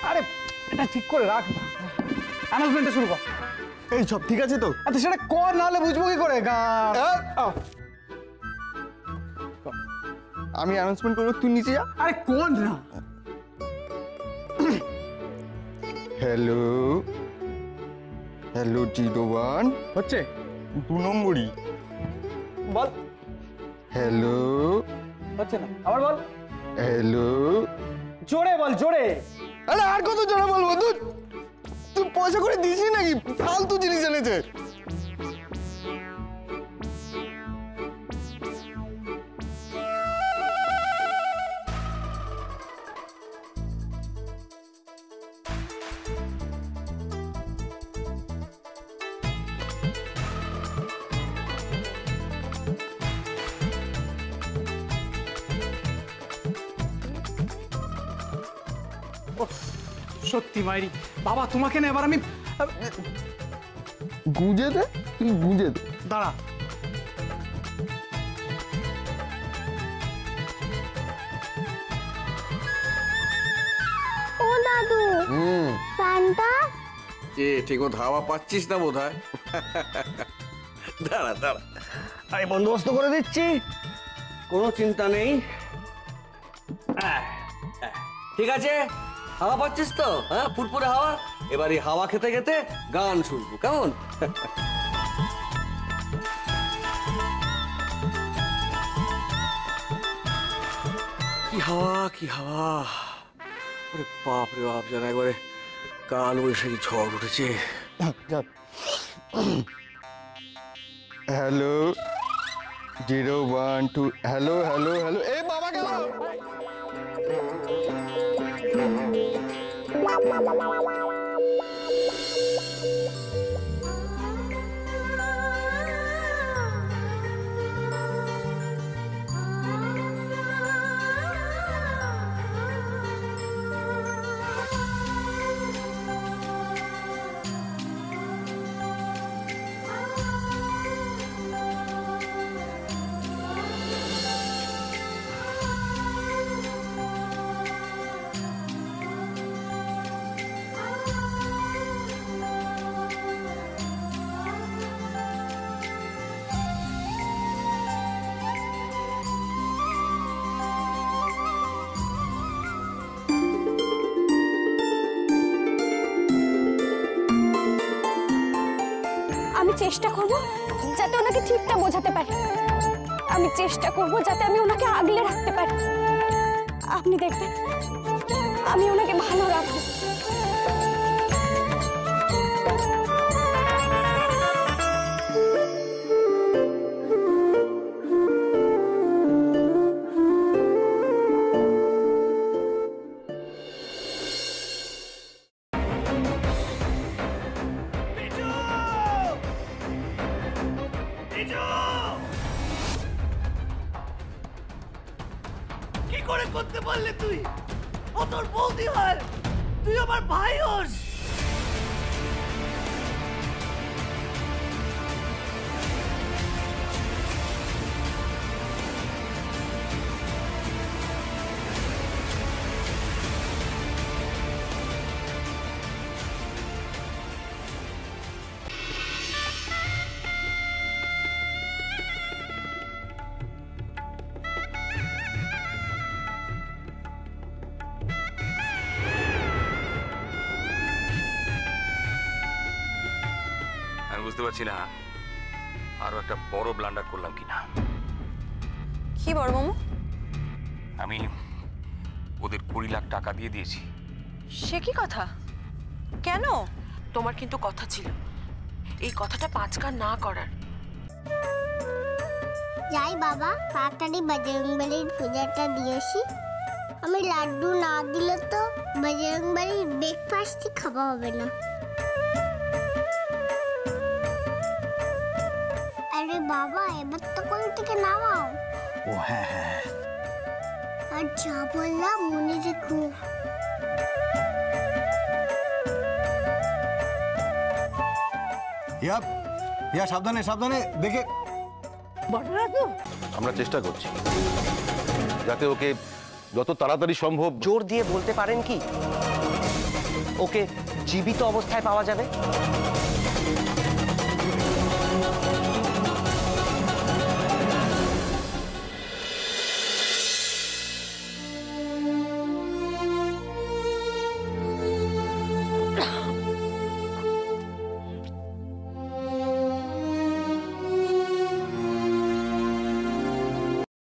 আরে এটা ঠিক করে রাখ, অ্যানাউন্সমেন্টটা শুরু কর। এই সব ঠিক আছে তো? আচ্ছা সেটা কর, নাহলে বুঝবো কি করে? আমি অ্যানাউন্সমেন্ট করবো, তুই নিচে যা। আরে কোন না। হ্যালো হ্যালো 01 হচ্ছে 2 নম্বরই বল। হ্যালো হচ্ছে না, আবার বল। হ্যালো জোরে বল, জোরে। আরে আর কত জোরে বলবো? তুই পয়সা করে দিসনি নাকি? ফালতু জিনিস এনেছে। সত্যি মাইরি বাবা, তোমাকে না এবার আমি গুঁজে দে, তুই গুঁজে দে। দাঁড়া। ও দাদু, ফ্যানটা এ ঠিক মতো হাওয়া পাচ্ছিস না বোধ হয়। দাঁড়া দাঁড়া, আমি বন্দোবস্ত করে দিচ্ছি, কোনো চিন্তা নেই। ঠিক আছে, হাওয়া পাচ্ছিস তো? হ্যাঁ, ফুরফুরে হাওয়া। এবার এই হাওয়া খেতে খেতে গান শুনবো, কেমন? কি হাওয়া, কি হাওয়া! আরে বাপ রে বাপ, যেন একবারে কাল বৈশাখী ঝড় উঠেছে। Hello 012 hello hello hello. এ বাবা গেল। আমি চেষ্টা করব যাতে ওনাকে ঠিকটা বোঝাতে পারি। আমি চেষ্টা করব যাতে আমি ওনাকে আগলে রাখতে পারি। আপনি দেখবেন আমি ওনাকে ভালো রাখবো। কি করে করতে পারলে তুই? ও তোর বৌদি হয়, তুই আমার ভাই হোস। বুঝতে পারছি না আরো একটা বড় ব্লান্ডার করলাম কিনা। কি বড় মামু? আমি ওদের 20 লাখ টাকা দিয়ে দিয়েছি। সে কি কথা? কেন? তোমার কিন্তু কথা ছিল এই কথাটা 5 কান না করার। যাই বাবা, তাড়াতাড়ি বজরংবলীর পূজাটা দিয়েছি। আমি লাড্ডু না দিলে তো বজরংবলীর ব্রেকফাস্টই খাওয়া হবে না। আরে বাবা, এবার তো কোল থেকে নামাও। ও হ্যাঁ হ্যাঁ, আর যা বললাম মনে রেখো। ইয়া সাবধানে সাবধানে দেখে। আমরা চেষ্টা করছি যাতে ওকে যত তাড়াতাড়ি সম্ভব। জোর দিয়ে বলতে পারেন কি ওকে জীবিত অবস্থায় পাওয়া যাবে।